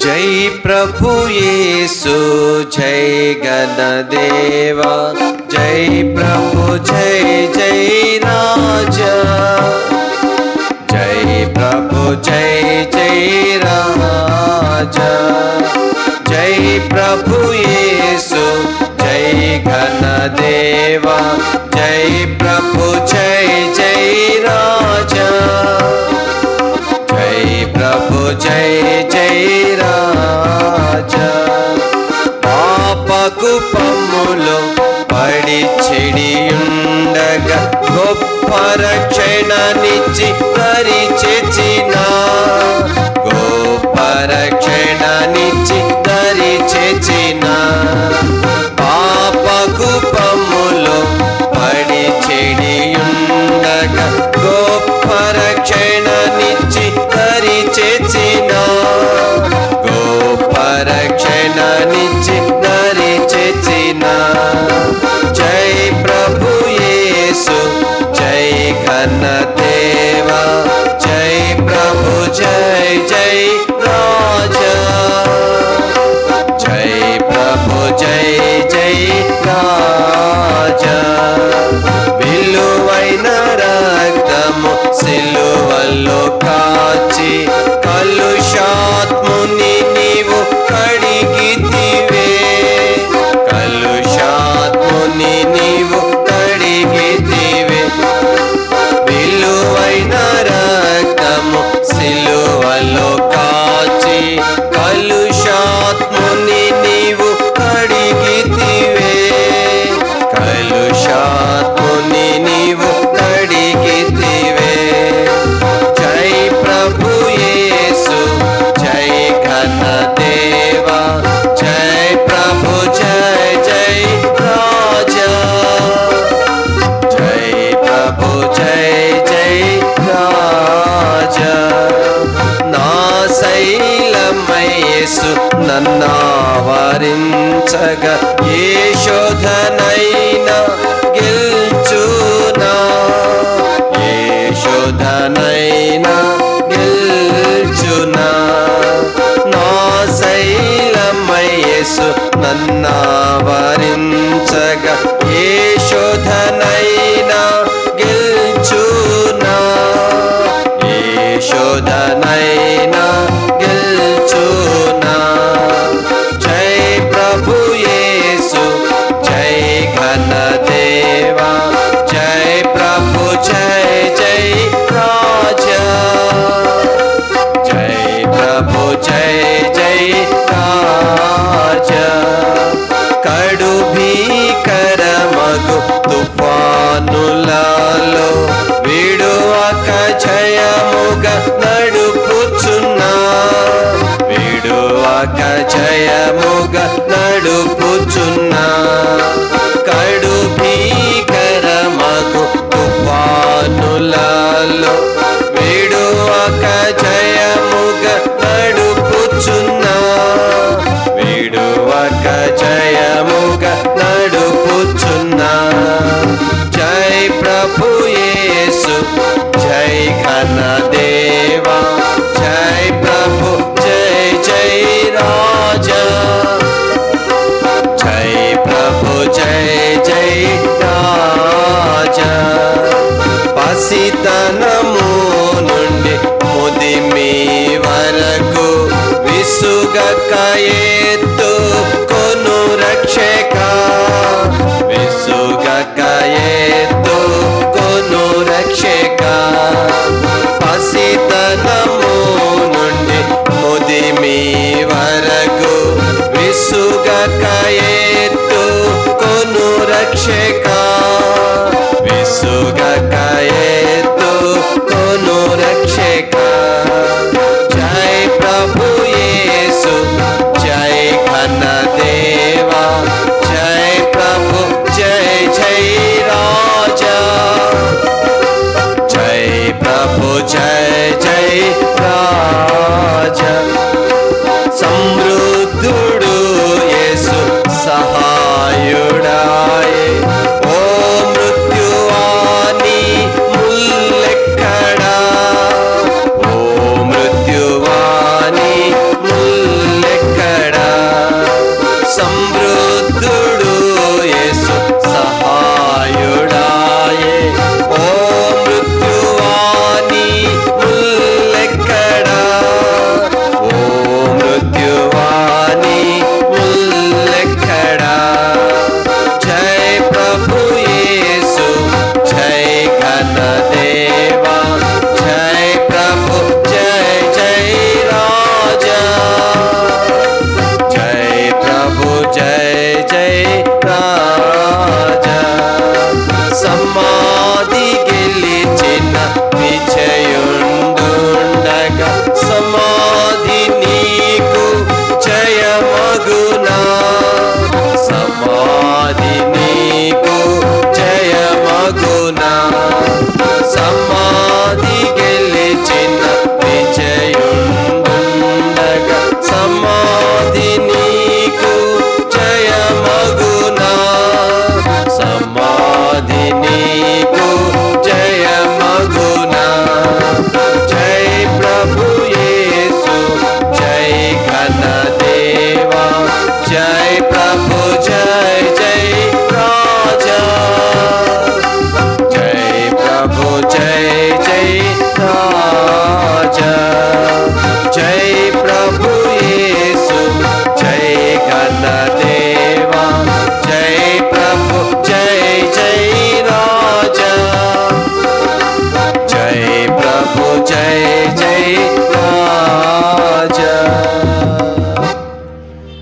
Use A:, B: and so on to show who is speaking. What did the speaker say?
A: जय प्रभु येसु जय गणदेवा, जय प्रभु जय जय राजा, जय प्रभु जय जय राजा, जय प्रभु येसु जय गणदेवा, जय प्रभु जय जय राजा, जय प्रभु जय जय राजा। పాపకు పమ్ములో పడి చెడియుండగా గొప్ప రక్షణనిచ్చి దరిచేసిన, గొప్ప రక్షణనిచ్చి దరిచేసిన, పాపకు పమ్ములో పడి చెడియుండగా గొప్ప రక్షణనిచ్చి దరిచేసిన, గొప్ప రక్షణనిచ్చి దరిచేసిన। జై ప్రభు యేసు జై ఘనదేవా, జై ప్రభు జై జై రాజా, జై ప్రభు జై జై రాజా। విలువైన రక్తము సిలువలో కాచి కలుషాత్ముని నీవు కడిగితివే, కలుషాత్ముని నీవు కడిగితివే। విలువైన రక్తము సిలువలో కాచి కలుషాత్ముని నీవు కడిగితివే, కలుషాత్ముని నీవు కడిగితివే। జై ప్రభు యేసు జై ఘనదేవా, జై ప్రభు జై జై రాజా, జై ప్రభు జై జై రాజా। నా శైలమై యేసు నన్నావరించగా ఏ శోధనైనా గెల్చునా, ఏ శోధనైనా గెల్చునా। నా శైలమై యేసు నన్నావరించగా ఏ శోధనైనా గెల్చునా, ఏ శోధనైనా గెల్చునా। జై ప్రభు యేసు జై ఘనదేవా, జై ప్రభు జై జై రాజా, జై ప్రభు జై జై రాజా। కడు భీకరమగు తుఫానులలో విడువక జయముగా నడుపుచున్నా, విడువక జయముగా నడుపుచున్నా। కడు భీకరమగు తుఫానులలో విడువక జయముగా నడుపుచున్నా, విడువక జయముగా నడుపుచున్నా। జై ప్రభు యేసు జై ఘనదేవా, జై ప్రభు జై జై రాజా, జై ప్రభు జై జై రాజా। పసితనము నుండి ముదిమి వరకు విసుగక ఎత్తు కొను రక్షక, విసుగక ఎత్తు కొను రక్షక। పసితనము నుండి ముదిమి వరకు విసుగక ఎత్తు కొను రక్షక, విసుగక ఎత్తు కొను రక్షక। జై ప్రభు యేసు జై ఘనదేవా, జై ప్రభు జై జై రాజా, జై ప్రభు జై జై రాజా।